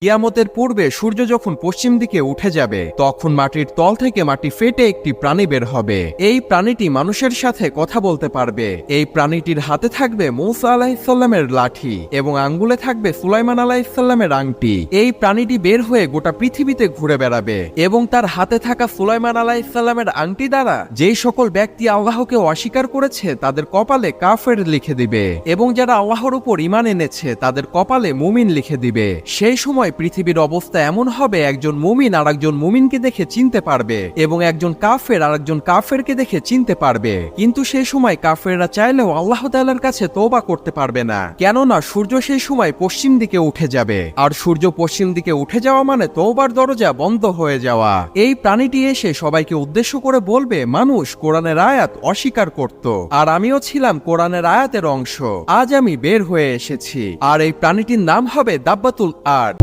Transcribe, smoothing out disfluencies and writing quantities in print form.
কিয়ামতের পূর্বে সূর্য যখন পশ্চিম দিকে উঠে যাবে তখন মাটির তল থেকে মাটি ফেটে একটি প্রাণী বের হবে। এই প্রাণীটি মানুষের সাথে কথা বলতে পারবে। এই প্রাণীটির হাতে থাকবে মূসা আলাইহিসসালামের লাঠি এবং আঙ্গুলে থাকবে সুলাইমান আলাইহিসসালামের আংটি। এই প্রাণীটি বের হয়ে গোটা পৃথিবীতে ঘুরে বেড়াবে এবং তার হাতে থাকা সুলাইমান আলাইহিসসালামের আংটি দ্বারা যেই সকল ব্যক্তি আল্লাহকে অস্বীকার করেছে তাদের কপালে কাফের লিখে দিবে এবং যারা আল্লাহর উপর ঈমান এনেছে তাদের কপালে মুমিন লিখে দিবে। সেই সময় পৃথিবীর অবস্থা এমন হবে, একজন মুমিন আর একজন মুমিনকে দেখে চিনতে পারবে এবং একজন কাফের আর একজন কাফেরকে দেখে চিনতে পারবে। কিন্তু সেই সময় কাফেররা চাইলেও আল্লাহ তাআলার কাছে তওবা করতে পারবে না, কেননা সূর্য সেই সময় পশ্চিম দিকে উঠে যাবে আর সূর্য পশ্চিম দিকে উঠে যাওয়া মানে তওবার দরজা বন্ধ হয়ে যাওয়া। এই প্রাণীটি এসে সবাইকে উদ্দেশ্য করে বলবে, মানুষ কোরআনের আয়াত অস্বীকার করত আর আমিও ছিলাম কোরআনের আয়াতের অংশ। আজ আমি বের হয়ে এসেছি আর এই প্রাণীটির নাম হবে দাব্বাতুল আরদ।